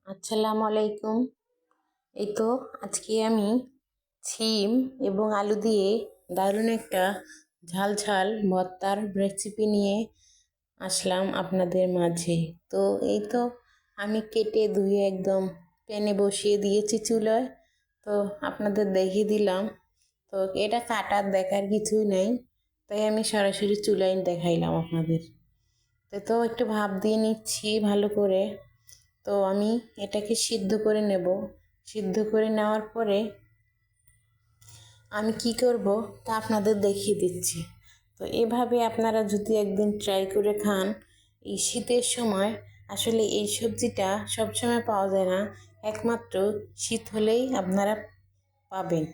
আসসালামু আলাইকুম। এই তো আজকে আমি ছিম এবং আলু দিয়ে দারুণ একটা ঝাল ঝাল ভর্তার রেসিপি নিয়ে আসলাম আপনাদের মাঝে। তো এই তো আমি কেটে ধুয়ে একদম প্যানে বসিয়ে দিয়েছি চুলায়। তো আপনাদের দেখিয়ে দিলাম। তো এটা কাটার দেখার কিছুই নেই, তাই আমি সরাসরি চুলায় দেখাইলাম আপনাদের। তো একটু ভাপ দিয়ে নিচ্ছি ভালো করে। তো আমি এটাকে সিদ্ধ করে নেব। সিদ্ধ করে নেওয়ার পরে আমি কি করব তা আপনাদের দেখিয়ে দিচ্ছি। তো এভাবে আপনারা যদি একদিন ট্রাই করে খান, এই শীতের সময় আসলে এই সবজিটা সবসময় পাওয়া যায় না, একমাত্র শীত হলেই আপনারা পাবেন।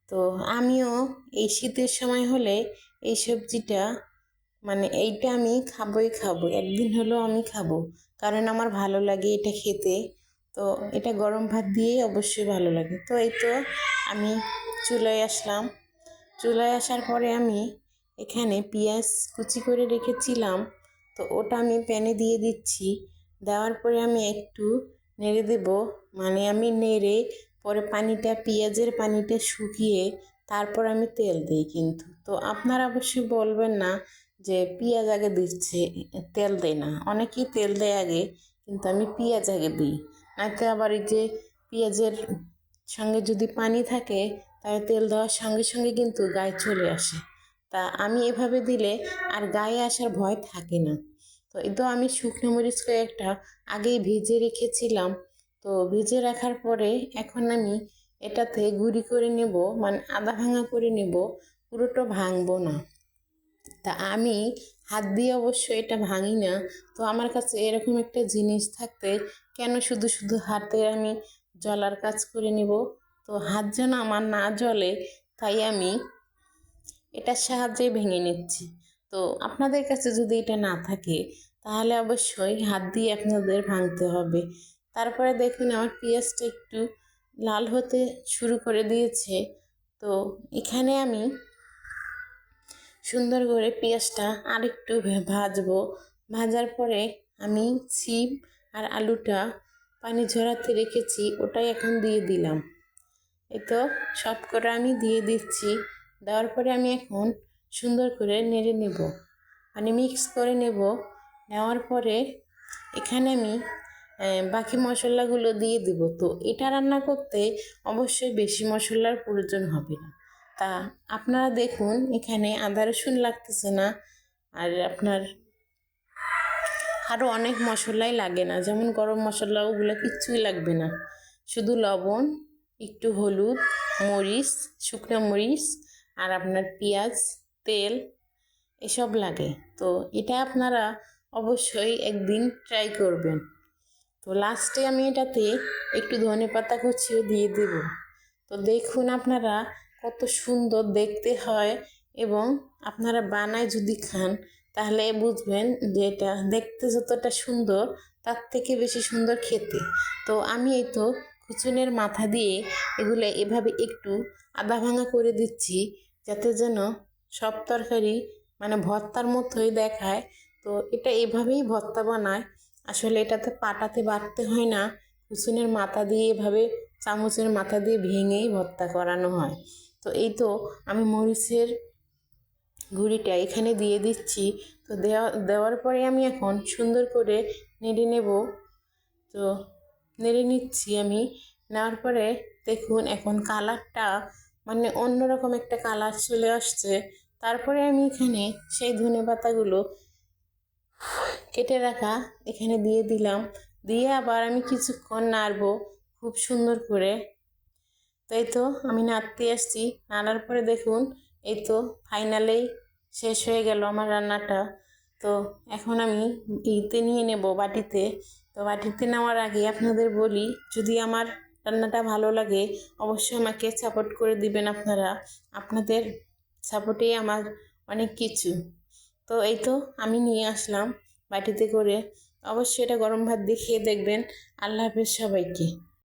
তো আমিও এই শীতের সময় হলে এই সবজিটা এইটা আমি খাবো, একদিন হলেও আমি খাবো, কারণ আমার ভালো লাগে এটা খেতে। তো এটা গরম ভাত দিয়েই অবশ্যই ভালো লাগে। তো এই তো আমি চুলায় আসলাম। চুলায় আসার পরে আমি এখানে পেঁয়াজ কুচি করে রেখেছিলাম, তো ওটা আমি প্যানে দিয়ে দিচ্ছি। দেওয়ার পরে আমি একটু নেড়ে দেব, আমি নেড়ে পরে পেঁয়াজের পানিটা শুকিয়ে তারপর আমি তেল দিই। কিন্তু তো আপনারা অবশ্যই বলবেন না যে পেঁয়াজ আগে দিচ্ছে, তেল দেয় না। অনেকেই তেল দেয় আগে, কিন্তু আমি পেঁয়াজ আগে দিই। নয়তো আবার এই যে পেঁয়াজের সঙ্গে যদি পানি থাকে, তাহলে তেল দেওয়ার সঙ্গে সঙ্গে কিন্তু গায়ে চলে আসে। তা আমি এভাবে দিলে আর গায়ে আসার ভয় থাকে না। তো এই তো আমি শুকনো মরিচ কয়েকটা আগেই ভেজে রেখেছিলাম। তো ভেজে রাখার পরে এখন আমি এটাতে গুঁড়ি করে নেব, আধা ভাঙা করে নেব, পুরোটা ভাঙবো না। তা আমি হাত দিয়ে অবশ্য এটা ভাঙি না। তো আমার কাছে এরকম একটা জিনিস থাকতে কেন শুধু শুধু হাতে আমি জ্বলার কাজ করে নিব। তো হাত যেন আমার না জ্বলে, তাই আমি এটার সাহায্যে ভেঙে নিচ্ছি। তো আপনাদের কাছে যদি এটা না থাকে, তাহলে অবশ্যই হাত দিয়ে আপনাদের ভাঙতে হবে। তারপরে দেখুন আমার পেঁয়াজটা একটু লাল হতে শুরু করে দিয়েছে। তো এখানে আমি সুন্দর করে পেঁয়াজটা আরেকটু ভাজবো। ভাজার পরে আমি সিম আর আলুটা পানি ঝরাতে রেখেছি, ওটাই এখন দিয়ে দিলাম। এই তো সব করে আমি দিয়ে দিচ্ছি। দেওয়ার পরে আমি এখন সুন্দর করে নেড়ে নেব, মিক্স করে নেব। নেওয়ার পরে এখানে আমি বাকি মশলাগুলো দিয়ে দিব। তো এটা রান্না করতে অবশ্যই বেশি মশলার প্রয়োজন হবে না। তা আপনারা দেখুন, এখানে আদা রসুন লাগতেছে না, আর আপনার আরও অনেক মশলাই লাগে না, যেমন গরম মশলা, ওগুলো কিচ্ছুই লাগবে না। শুধু লবণ, একটু হলুদ, মরিচ, শুকনো মরিচ, আর আপনার পেঁয়াজ, তেল, এসব লাগে। তো এটা আপনারা অবশ্যই একদিন ট্রাই করবেন। তো লাস্টে আমি এটাতে একটু ধনেপাতা কুচিও দিয়ে দেব। তো দেখুন আপনারা কত সুন্দর দেখতে হয়, এবং আপনারা বানায় যদি খান তাহলে বুঝবেন যে এটা দেখতে যতটা সুন্দর, তার থেকে বেশি সুন্দর খেতে। তো আমি এই তো কুচুনের মাথা দিয়ে এগুলো এভাবে একটু আধা ভাঙা করে দিচ্ছি, যাতে যেন সব তরকারি ভর্তার মতোই দেখায়। তো এটা এভাবেই ভর্তা বানায়। আসলে এটাতে পাটাতে বাটতে হয় না, কুচুনের মাথা দিয়ে এভাবে চামচের মাথা দিয়ে ভেঙেই ভর্তা করানো হয়। তো এই তো আমি মরিচের গুঁড়িটা এখানে দিয়ে দিচ্ছি। তো দেওয়ার পরে আমি এখন সুন্দর করে নেড়ে নেব। তো নেড়ে নিচ্ছি আমি। নেওয়ার পরে দেখুন এখন কালারটা অন্যরকম একটা কালার চলে আসছে। তারপরে আমি এখানে সেই ধনেপাতাগুলো কেটে রাখা এখানে দিয়ে দিলাম। দিয়ে আবার আমি কিছুক্ষণ নাড়বো খুব সুন্দর করে। তো এই তো আমি নাড়তে আসছি। নাড়ার পরে দেখুন এই তো ফাইনালেই শেষ হয়ে গেল আমার রান্নাটা। তো এখন আমি নিয়ে নেব বাটিতে। তো বাটিতে নেওয়ার আগে আপনাদের বলি, যদি আমার রান্নাটা ভালো লাগে অবশ্যই আমাকে সাপোর্ট করে দিবেন আপনারা। আপনাদের সাপোর্টেই আমার অনেক কিছু। তো এই তো আমি নিয়ে আসলাম বাটিতে করে। অবশ্যই এটা গরম ভাত দিয়ে খেয়ে দেখবেন। আল্লাহ হাফেজ সবাইকে।